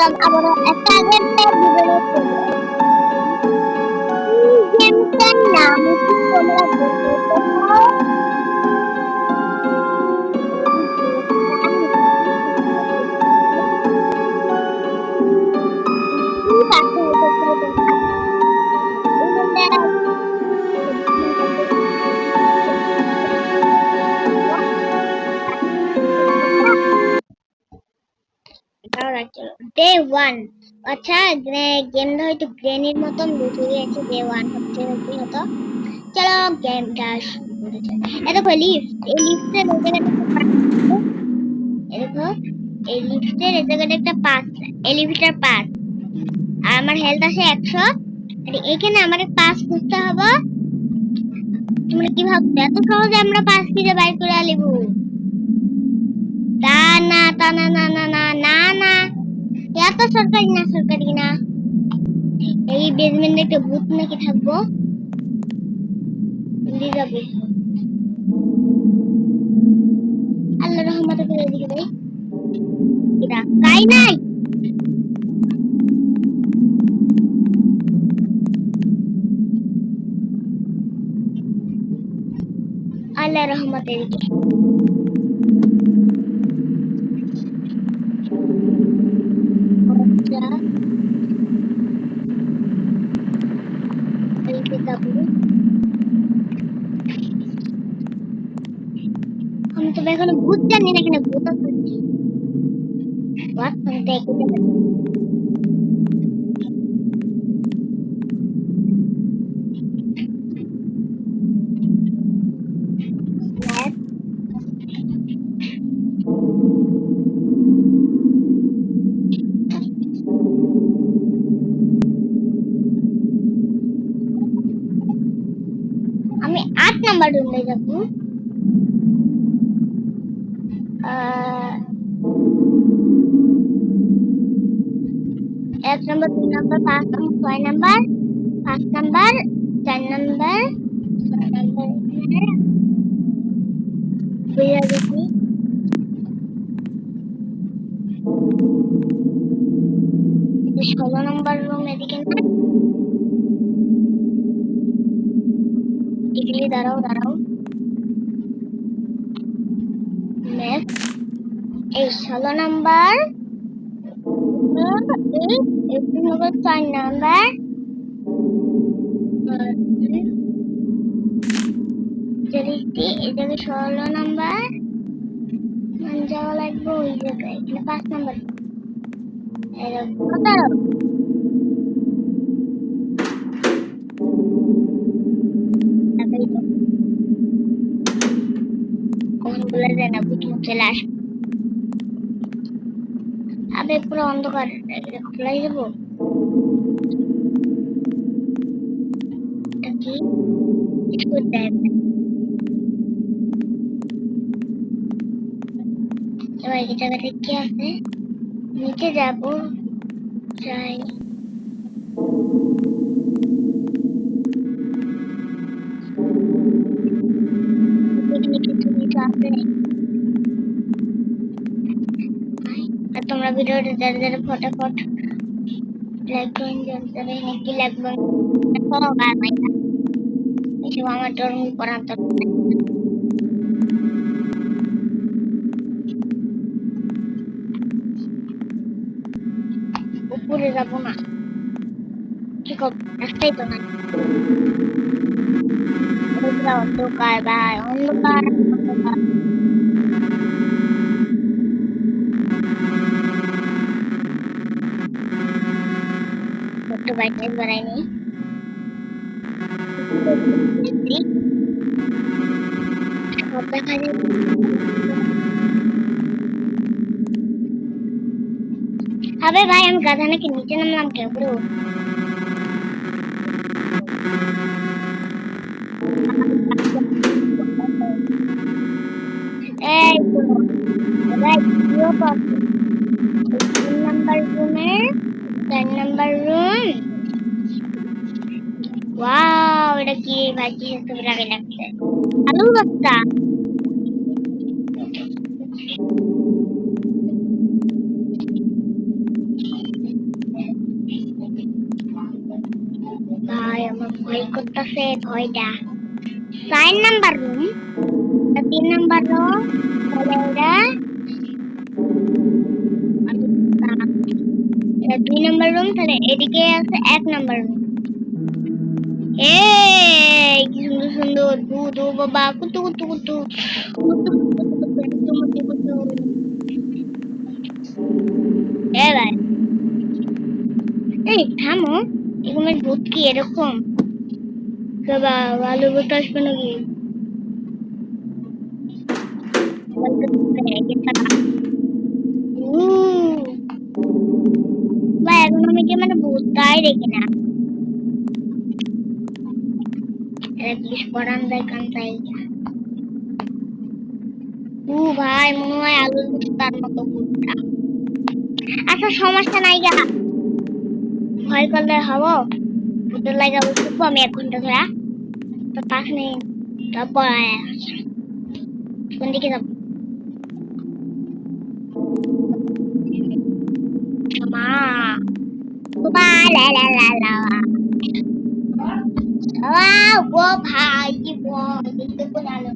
আবার একটা আগের ভিডিও করব গেমটার নাম কি তোমরা বলতে পারো কি বাকি হতে তোমরা এই গেমটা ডে 1 আচ্ছা গেমটা হয়তো গ্রেনির মতন বুঝে গেছে ডে 1 হচ্ছে কি হতো চলো গেমটা শুরু করা যাক এই দেখো লিফট এই লিফটের এই জায়গাটা একটা পাস এলিভেটর পাস আর আমার হেলথ আছে 100 আর এখানে আমার পাস খুঁজতে হবে তোমরা কি ভাবছো এত সহজে আমরা পাস খুঁজে বাইর করে আলিব তা না তা না না না না না না এত সরকারি না এই বেসমেন্টে একটা ভূত নাকি থাকবো দিয়ে যাবে আল্লাহ রহমতে করে দিকে ভাই এটা তাই নাই আল্লাহ রহমতে দিকে আমি তো এখনো ভূত জানি না এখানে ভূত আছে What? আমি 8 নাম্বার রুমে যাব 1 number 2 number 5 number 6 number 5 number 4 number 6 number বুঝা গেছি 16 নাম্বার রুম এদিকে না টিকলি দাঁড়াও ম্যাপ এই 16 নাম্বার এই নম্বর 4 নাম্বার যদি এটাকে 16 নাম্বার যাওয়া লাগবে ওই জায়গায় এখানে 5 নাম্বার কত কখন বলে যায় না বুঝুন চলে আসবে আবে পুরো অন্ধকার এটা খোলাই যাবো এটা কি কিছু করতে হবে এবার এই জায়গাতে কি আছে নিচে যাবো যাই এখানে কিছু আছে আর তোমরা ভিডিওটা যারা ফটাফট লাইক করেন যারা নাকি লাগবে করো গাই এসব আমার ডরমি পড়ান তো উপরে যাবো না কি করবো রাস্তায় তো না অন্ধকার ভাই অন্ধকার একটু ব্রাইটনেস বাড়াই নি দেখা যায় আবে ভাই আমি গাধা নাকি নিচে নামলাম কে উপরে এই তো ভাই ভিডিও পাবো 3 নাম্বার রুমে 4 নাম্বার রুম ওয়াও এটা কি ভাই কি সুন্দর লাগছে আলু ভর্তা ভাই আমার ভয় করতেছে ভয়টা। 4 নাম্বার রুম, 3 নাম্বার রুম, তাহলে এটা 2 নাম্বার রুম, তাহলে এদিকে আছে 1 নাম্বার রুম। এই কি সুন্দর সুন্দর দু দু বাবা কুতু কুতু কুতু কুতু কুতু কুতু কুতু। এ ভাই, এই থামো, এরকমের ভূত কি এরকম? বাবা ভালো ভূত আসবে নাকি? ভাই এখন আমি কি মানে ভূতটাই দেখি না, প্লিজ পড়ান দেয় কান চাই। ভাই মনে হয় আলুর ভুট্টার মতো ভুট্টা। আচ্ছা সমস্যা নাই গা, ভয় করলে হবো? ভূতের লাগা বুঝবো আমি 1 ঘন্টা ধরে, তো 5 মিনিট তারপর কোন দিকে যাবো? মা বাবা লা লা লা লা ও ভাই কি বল দেখতে কোন আলো?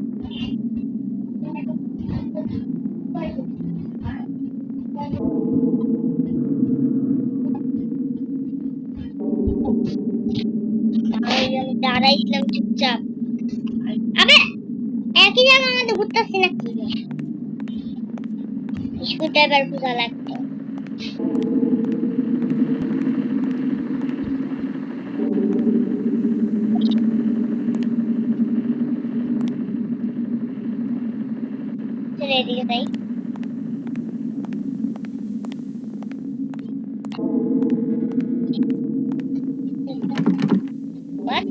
আমি দাঁড়াইছিলাম চুপচাপ। আবে একই জায়গার মধ্যে ঘুরতেছি নাকি? স্কুল ড্রাইভার খোঁজা লাগতো। চলে এদিকে যাই। What?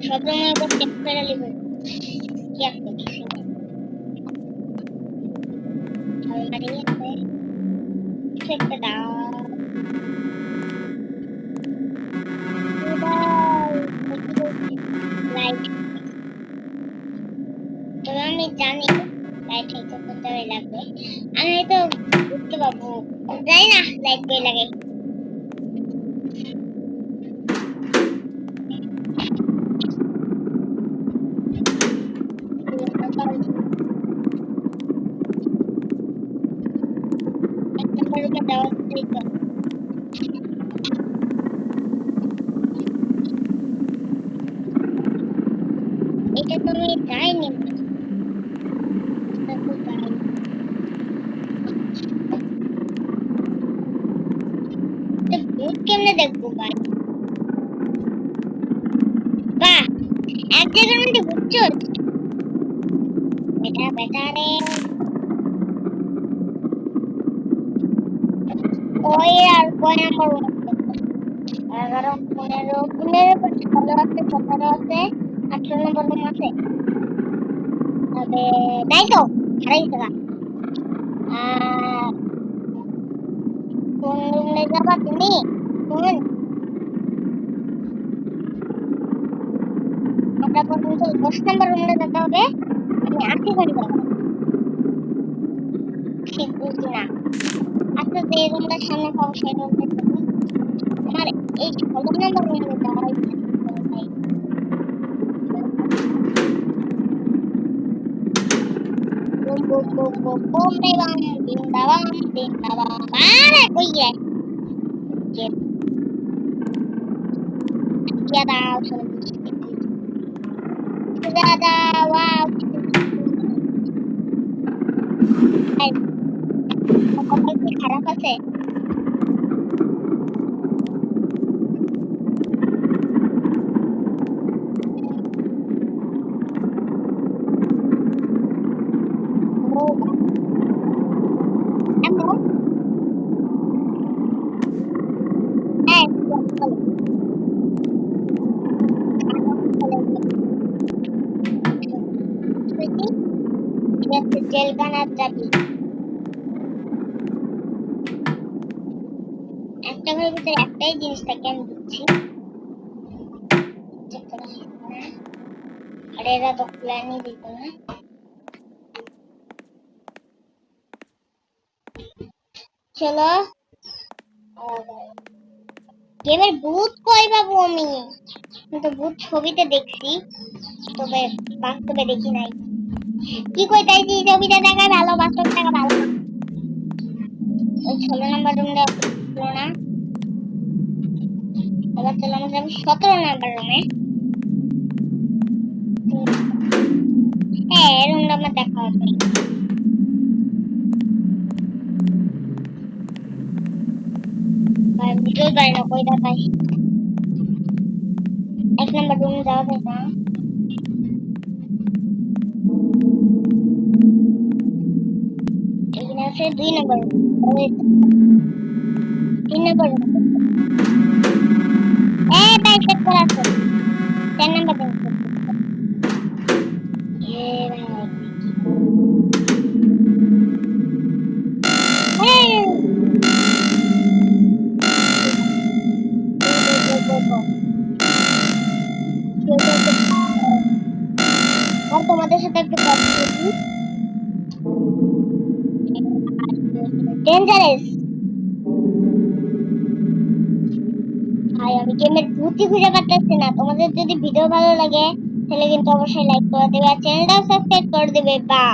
সব রঙের উপর টেপ করে লিখো কি আছে? আলমারি আছে, কিছু একটা দাও। লাইট, তবে আমি জানি লাইট হয়তো কোন জায়গায় লাগবে। আমি হয়তো বুঝতে পারবো, জানি না লাইট কই লাগে। এক নম্বর রুমে যাওয়া যাই তো। এটা তো আমি যাইনি, এটা তো যাই। ভূত কেমনে দেখবো ভাই? বাহ, এক জায়গার মধ্যে ঘুরছো। বেটা বেটা রে, ওই আর কয় নাম্বার রুম? 11, 15, 15 16 আছে, 17 আছে, 18 নম্বর রুম আছে। তবে তাই তো হারাই গেছে। কোন রুমে যাবা তুমি? কোন আমরা পর্যন্ত 10 নম্বর রুমে যেতে হবে। আমি আছি কোন জায়গায় ঠিক বুঝি না। আচ্ছা যে রুমটার সামনে পাবো সেই রুমটা যাবো। আমার এই 16 নম্বর রুমে যাওয়ার ইচ্ছা করে তাই। Boom boom boom boom boom রে বাম দিন দাবাম দিন দাবাম আরে কই রে কে কে দাও শুনে দাদা ওয়াও কপাল কি খারাপ আছে? ও এমন হ্যাঁ চলো জেলখানার চাবি। একটা ঘরের ভিতরে একটাই জিনিস থাকে আমি দিচ্ছি, এরা তো প্ল্যানই দিত না। চলো গেমের ভূত কই পাবো আমি? কিন্তু ভূত ছবিতে দেখছি, তবে বাস্তবে দেখি নাই। কি কইতাইছি, ছবিতে দেখা ভালো, বাস্তব দেখা ভালো না। ওই 16 নম্বর রুমে ছিল না, এবার চলো আমরা যাবো 17 নম্বর রুমে। হ্যাঁ, রুমটা আমার দেখা হবে। বুঝতে পারি না কইটা পাই। 1 নম্বর রুমে যাওয়া যায় না। এখানে আছে 2 নম্বর রুম, 3 নম্বর রুম। তাই চেক করা আছে। 4 নম্বর রুম। আর তোমাদের সাথে একটু কথা বলি। ডেঞ্জারাস ভাই, আমি গেমের ভূতই খুঁজে পাচ্ছি না। তোমাদের যদি ভিডিও ভালো লাগে তাহলে কিন্তু অবশ্যই লাইক করে দেবে আর চ্যানেলটাও সাবস্ক্রাইব করে দেবে। বা